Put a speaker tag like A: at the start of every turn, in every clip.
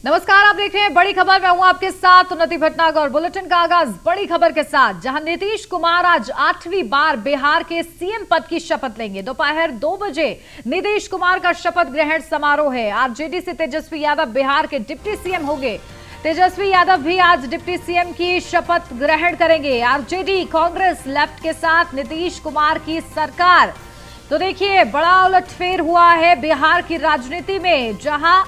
A: नमस्कार, आप देख रहे हैं बड़ी खबर। मैं हूं आपके साथ उन्नति भटनागर। बुलेटिन का आगाज बड़ी खबर के साथ, जहां नीतीश कुमार आज 8वीं बार बिहार के सीएम पद की शपथ लेंगे। दोपहर 2 बजे नीतीश कुमार का शपथ ग्रहण समारोह है। आरजेडी से तेजस्वी यादव बिहार के डिप्टी सीएम होंगे। तेजस्वी यादव भी आज डिप्टी सीएम की शपथ ग्रहण करेंगे। आरजेडी कांग्रेस लेफ्ट के साथ नीतीश कुमार की सरकार। तो देखिए, बड़ा उलटफेर हुआ है बिहार की राजनीति में, जहां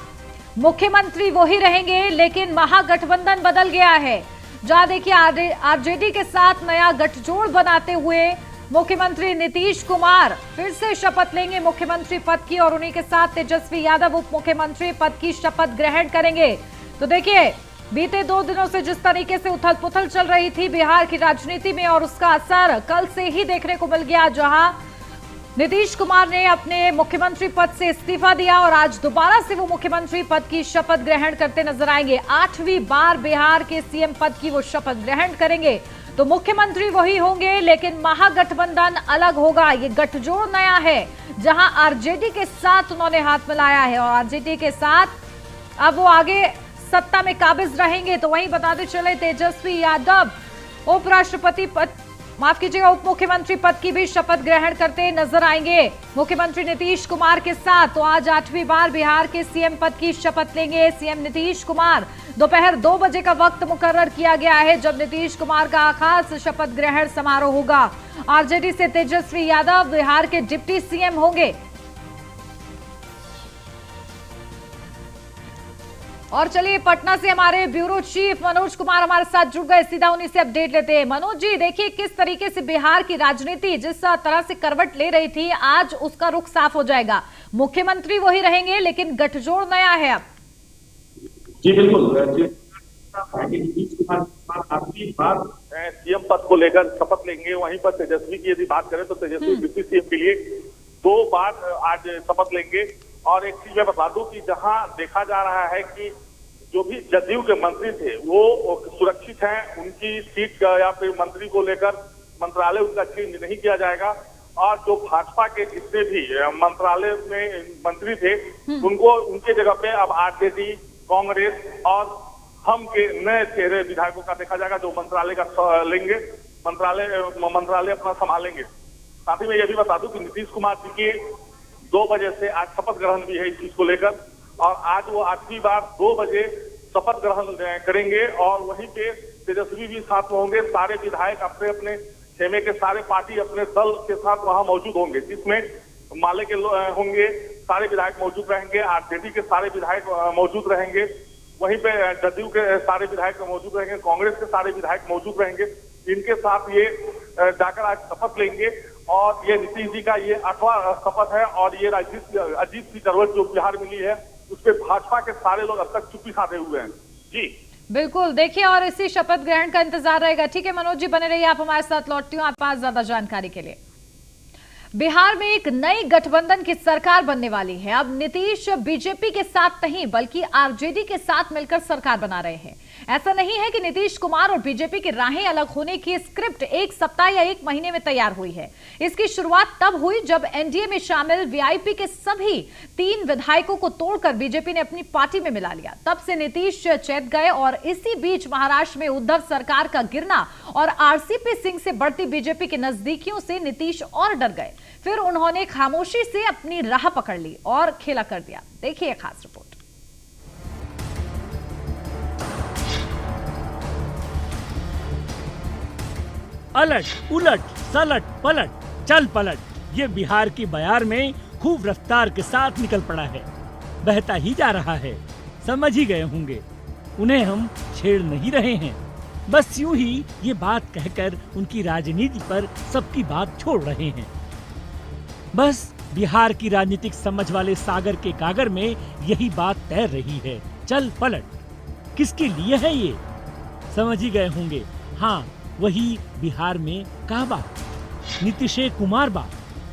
A: मुख्यमंत्री वही रहेंगे लेकिन महागठबंधन बदल गया है। जहां देखिए आरजेडी के साथ नया गठजोड़ बनाते हुए मुख्यमंत्री नीतीश कुमार फिर से शपथ लेंगे मुख्यमंत्री पद की, और उन्हीं के साथ तेजस्वी यादव उप मुख्यमंत्री पद की शपथ ग्रहण करेंगे। तो देखिए, बीते 2 दिनों से जिस तरीके से उथल पुथल चल रही थी बिहार की राजनीति में, और उसका असर कल से ही देखने को मिल गया, जहां नीतीश कुमार ने अपने मुख्यमंत्री पद से इस्तीफा दिया और आज दोबारा से वो मुख्यमंत्री पद की शपथ ग्रहण करते नजर आएंगे। 8वीं बार बिहार के सीएम पद की वो शपथ ग्रहण करेंगे। तो मुख्यमंत्री वही होंगे लेकिन महागठबंधन अलग होगा। ये गठजोड़ नया है, जहां आरजेडी के साथ उन्होंने हाथ मिलाया है और आरजेडी के साथ अब वो आगे सत्ता में काबिज रहेंगे। तो वहीं बताते चले, तेजस्वी यादव उपराष्ट्रपति पद, माफ कीजिएगा, उप मुख्यमंत्री पद की भी शपथ ग्रहण करते नजर आएंगे मुख्यमंत्री नीतीश कुमार के साथ। तो आज 8वीं बार बिहार के सीएम पद की शपथ लेंगे सीएम नीतीश कुमार। दोपहर 2 बजे का वक्त मुकर्रर किया गया है जब नीतीश कुमार का खास शपथ ग्रहण समारोह होगा। आरजेडी से तेजस्वी यादव बिहार के डिप्टी सीएम होंगे। और चलिए, पटना से हमारे ब्यूरो चीफ मनोज कुमार हमारे साथ जुड़ गए। सीधा उन्हीं से अपडेट लेते हैं। मनोज जी, देखिए किस तरीके से बिहार की राजनीति जिस तरह से करवट ले रही थी, आज उसका रुख साफ हो जाएगा। मुख्यमंत्री वही रहेंगे लेकिन गठजोड़ नया है अब।
B: जी बिल्कुल, नीतीश कुमार 8वीं बार सीएम पद को लेकर शपथ लेंगे। वहीं पर तेजस्वी की यदि बात करें तो तेजस्वी डिप्टी सीएम के लिए 2 बार आज शपथ लेंगे। और एक चीज मैं बता दूं कि जहां देखा जा रहा है कि जो भी जदयू के मंत्री थे वो सुरक्षित हैं, उनकी सीट या फिर मंत्री को लेकर मंत्रालय उनका चेंज नहीं किया जाएगा। और जो भाजपा के जितने भी मंत्रालय में मंत्री थे उनको उनके जगह पे अब आरजेडी, कांग्रेस और हम के नए चेहरे विधायकों का देखा जाएगा, जो मंत्रालय का लेंगे, मंत्रालय अपना संभालेंगे। साथ ही में यह भी बता दूं कि नीतीश कुमार जी की 2 बजे से आज शपथ ग्रहण भी है इस चीज को लेकर, और आज वो 8वीं बार 2 बजे शपथ ग्रहण करेंगे। और वहीं पे तेजस्वी भी साथ में होंगे। सारे विधायक अपने अपने खेमे के, सारे पार्टी अपने दल के साथ वहां मौजूद होंगे, जिसमें माले के होंगे, सारे विधायक मौजूद रहेंगे, आरजेडी के सारे विधायक मौजूद रहेंगे, वहीं पे जदयू के सारे विधायक मौजूद रहेंगे, कांग्रेस के सारे विधायक मौजूद रहेंगे। इनके साथ ये जाकर आज शपथ लेंगे। और ये नीतीश जी का ये 8वां शपथ है। और ये अजीब सी करवट जो बिहार मिली है उस पर भाजपा के सारे लोग अब तक चुप्पी साधे हुए हैं। जी
A: बिल्कुल, देखिए, और इसी शपथ ग्रहण का इंतजार रहेगा। ठीक है मनोज जी, बने रहिए आप हमारे साथ। लौटती हूँ आपके पास ज्यादा जानकारी के लिए। बिहार में एक नई गठबंधन की सरकार बनने वाली है। अब नीतीश बीजेपी के साथ नहीं बल्कि आरजेडी के साथ मिलकर सरकार बना रहे हैं। ऐसा नहीं है कि नीतीश कुमार और बीजेपी की राहें अलग होने की स्क्रिप्ट 1 सप्ताह या 1 महीने में तैयार हुई है। इसकी शुरुआत तब हुई जब एनडीए में शामिल वीआईपी के सभी 3 विधायकों को तोड़कर बीजेपी ने अपनी पार्टी में मिला लिया। तब से नीतीश चैत गए और इसी बीच महाराष्ट्र में उद्धव सरकार का गिरना और आरसीपी सिंह से बढ़ती बीजेपी की नजदीकियों से नीतीश और डर गए। फिर उन्होंने खामोशी से अपनी राह पकड़ ली और खेला कर दिया। देखिए खास रिपोर्ट।
C: अलट उलट सलट पलट चल पलट, ये बिहार की बयार में खूब रफ्तार के साथ निकल पड़ा है, बहता ही जा रहा है। समझ ही गए होंगे, उन्हें हम छेड़ नहीं रहे हैं, बस यूं ही ये बात कहकर उनकी राजनीति पर सबकी बात छोड़ रहे हैं। बस बिहार की राजनीतिक समझ वाले सागर के गागर में यही बात तैर रही है, चल पलट। किसके लिए है ये? समझ ही गए होंगे, हाँ वही बिहार में काबा, नीतीश कुमार बा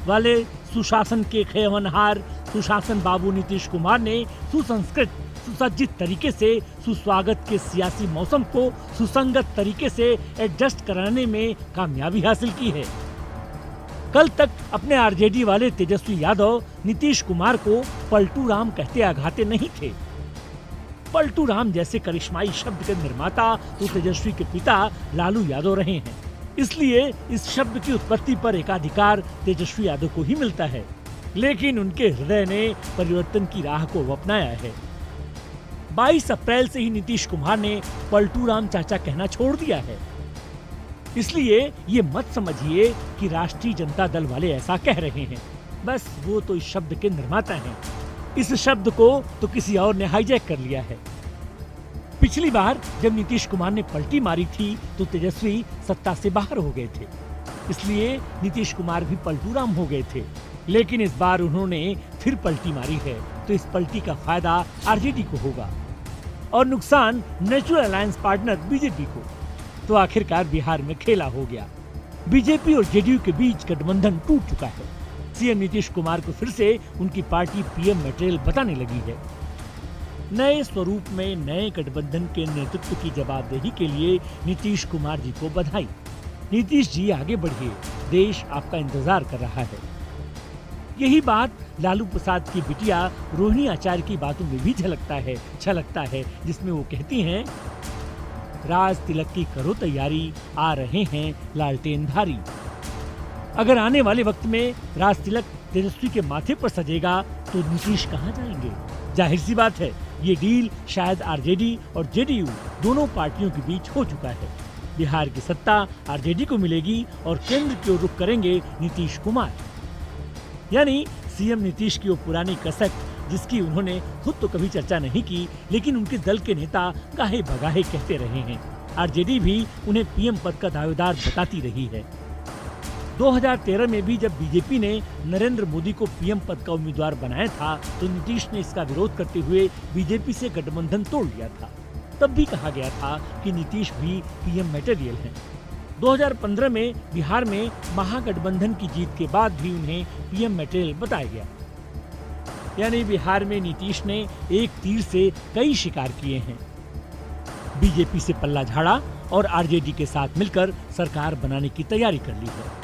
C: वाले सुशासन के खेवनहार सुशासन बाबू नीतीश कुमार ने सुसंस्कृत सुसज्जित तरीके से सुस्वागत के सियासी मौसम को सुसंगत तरीके से एडजस्ट कराने में कामयाबी हासिल की है। कल तक अपने आरजेडी वाले तेजस्वी यादव नीतीश कुमार को पलटू राम कहते आघाते नहीं थे। पलटू राम जैसे करिश्माई शब्द के निर्माता तो तेजस्वी के पिता लालू यादव रहे हैं। इसलिए इस शब्द की उत्पत्ति पर एकाधिकार तेजस्वी यादव को ही मिलता है, लेकिन उनके हृदय ने परिवर्तन की राह को अपनाया है। 22 अप्रैल से ही नीतीश कुमार ने पलटू राम चाचा कहना छोड़ दिया है। इसलिए ये मत समझिए कि राष्ट्रीय जनता दल वाले ऐसा कह रहे हैं, बस वो तो इस शब्द के निर्माता हैं। इस शब्द को तो किसी और ने हाईजैक कर लिया है। पिछली बार जब नीतीश कुमार ने पलटी मारी थी तो तेजस्वी सत्ता से बाहर हो गए थे, इसलिए नीतीश कुमार भी पलटू राम हो गए थे। लेकिन इस बार उन्होंने फिर पलटी मारी है, तो इस पलटी का फायदा आरजेडी को होगा और नुकसान नेचुरल अलायंस पार्टनर बीजेपी को। तो आखिरकार बिहार में खेला हो गया। बीजेपी और जेडीयू के बीच गठबंधन टूट चुका है। सीएम नीतीश कुमार को फिर से उनकी पार्टी पीएम मटेरियल बताने लगी है। नए स्वरूप में नए गठबंधन के नेतृत्व की जवाबदेही के लिए नीतीश कुमार जी को बधाई। नीतीश जी आगे बढ़िए, देश आपका इंतजार कर रहा है। यही बात लालू प्रसाद की बिटिया रोहिणी आचार्य की बातों में भी झलकता है, जिसमें वो कहती हैं, राज तिलक की करो तैयारी, आ रहे हैं लालटेनधारी। अगर आने वाले वक्त में राज तिलक तेजस्वी के माथे पर सजेगा तो नीतीश कहां जाएंगे? जाहिर सी बात है, ये डील शायद आरजेडी और जेडीयू दोनों पार्टियों के बीच हो चुका है। बिहार की सत्ता आरजेडी को मिलेगी और केंद्र की ओर रुख करेंगे नीतीश कुमार। यानी सीएम नीतीश की वो पुरानी कसक, जिसकी उन्होंने खुद तो कभी चर्चा नहीं की, लेकिन उनके दल के नेता गाहे बगाहे कहते रहे हैं। आरजेडी भी उन्हें पीएम पद का दावेदार बताती रही है। 2013 में भी जब बीजेपी ने नरेंद्र मोदी को पीएम पद का उम्मीदवार बनाया था, तो नीतीश ने इसका विरोध करते हुए बीजेपी से गठबंधन तोड़ लिया था। तब भी कहा गया था कि नीतीश भी पीएम मटेरियल हैं। 2015 में बिहार में महागठबंधन की जीत के बाद भी उन्हें पीएम मटेरियल बताया गया। यानी बिहार में नीतीश ने एक तीर से कई शिकार किए हैं। बीजेपी से पल्ला झाड़ा और आरजेडी के साथ मिलकर सरकार बनाने की तैयारी कर ली है।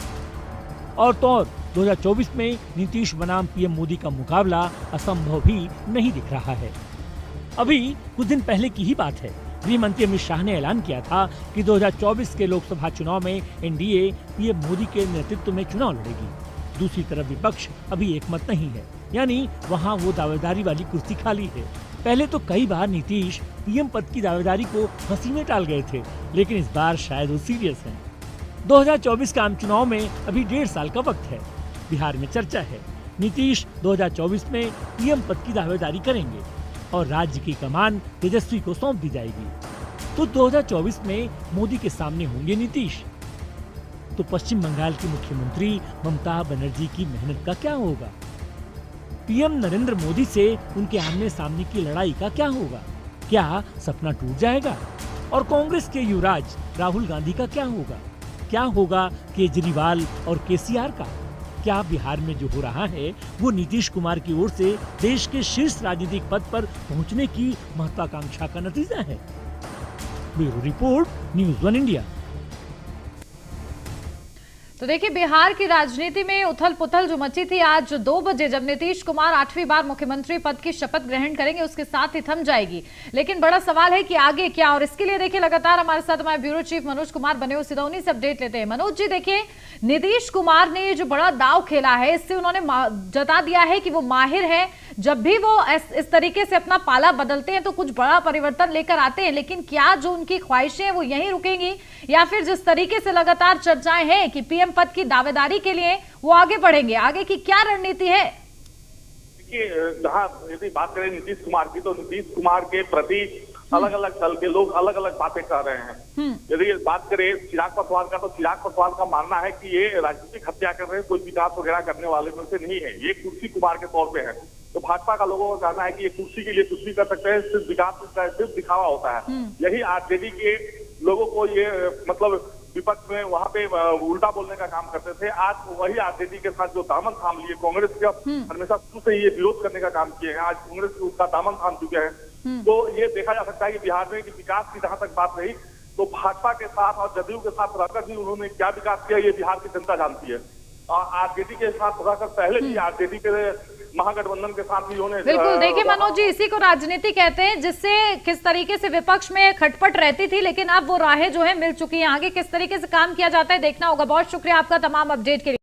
C: और तो और 2024 में नीतीश बनाम पीएम मोदी का मुकाबला असंभव भी नहीं दिख रहा है। अभी कुछ दिन पहले की ही बात है, गृह मंत्री अमित शाह ने ऐलान किया था कि 2024 के लोकसभा चुनाव में एनडीए पीएम मोदी के नेतृत्व में चुनाव लड़ेगी। दूसरी तरफ विपक्ष अभी एकमत नहीं है, यानी वहाँ वो दावेदारी वाली कुर्सी खाली है। पहले तो कई बार नीतीश पीएम पद की दावेदारी को हंसी में टाल गए थे, लेकिन इस बार शायद वो सीरियस हैं। 2024 के आम चुनाव में अभी 1.5 साल का वक्त है। बिहार में चर्चा है नीतीश 2024 में पीएम पद की दावेदारी करेंगे और राज्य की कमान तेजस्वी को सौंप दी जाएगी। तो 2024 में मोदी के सामने होंगे नीतीश। तो पश्चिम बंगाल की मुख्यमंत्री ममता बनर्जी की मेहनत का क्या होगा? पीएम नरेंद्र मोदी से उनके आमने सामने की लड़ाई का क्या होगा? क्या सपना टूट जाएगा? और कांग्रेस के युवराज राहुल गांधी का क्या होगा? क्या होगा केजरीवाल और केसीआर का? क्या बिहार में जो हो रहा है वो नीतीश कुमार की ओर से देश के शीर्ष राजनीतिक पद पर पहुंचने की महत्वाकांक्षा का नतीजा है? Bureau report, news 1 India.
A: तो देखिए, बिहार की राजनीति में उथल पुथल जो मची थी, आज 2 बजे जब नीतीश कुमार 8वीं बार मुख्यमंत्री पद की शपथ ग्रहण करेंगे, उसके साथ ही थम जाएगी। लेकिन बड़ा सवाल है कि आगे क्या, और इसके लिए देखिए लगातार हमारे साथ हमारे ब्यूरो चीफ मनोज कुमार बने हुए, सीधा उन्हीं से अपडेट लेते हैं। मनोज जी, देखिए नीतीश कुमार ने ये जो बड़ा दाव खेला है, इससे उन्होंने जता दिया है कि वो माहिर है। जब भी वो इस तरीके से अपना पाला बदलते हैं तो कुछ बड़ा परिवर्तन लेकर आते हैं। लेकिन क्या जो उनकी ख्वाहिशें हैं वो यहीं रुकेंगी, या फिर जिस तरीके से लगातार चर्चाएं हैं कि पीएम पद की दावेदारी के लिए वो आगे बढ़ेंगे? आगे की क्या रणनीति है?
B: देखिए, जहाँ यदि बात करें नीतीश कुमार की, तो नीतीश कुमार के प्रति अलग अलग दल के लोग अलग अलग बातें कर रहे हैं। यदि बात करें चिराग पासवान का, तो चिराग पासवान का मानना है कि ये राजनीतिक हत्या कर रहे हैं, कोई विकास वगैरह करने वाले में से नहीं है, ये कुर्सी कुमार के तौर पे है। तो भाजपा का लोगों का कहना है कि ये कुर्सी के लिए कुछ भी कर सकते हैं, सिर्फ विकास का सिर्फ दिखावा होता है। यही आरजेडी के लोगों को ये मतलब विपक्ष में वहां पे उल्टा बोलने का काम करते थे। आज वही आरजेडी के साथ जो दामन थाम लिए, कांग्रेस का हमेशा शुरू से ये विरोध करने का काम किए हैं, आज कांग्रेस उसका दामन थाम चुके हैं। तो ये देखा जा सकता है कि बिहार में कि विकास की जहां तक बात रही, तो भाजपा के साथ और जदयू के साथ रहकर भी उन्होंने क्या विकास किया, ये बिहार की जनता जानती है। आरजेडी के साथ होकर पहले भी आरजेडी के महागठबंधन के साथ भी उन्होंने
A: बिल्कुल। देखिए मनोज जी, इसी को राजनीति कहते हैं, जिससे किस तरीके से विपक्ष में खटपट रहती थी, लेकिन अब वो राहें जो है मिल चुकी हैं। आगे किस तरीके से काम किया जाता है देखना होगा। बहुत शुक्रिया आपका तमाम अपडेट के लिए।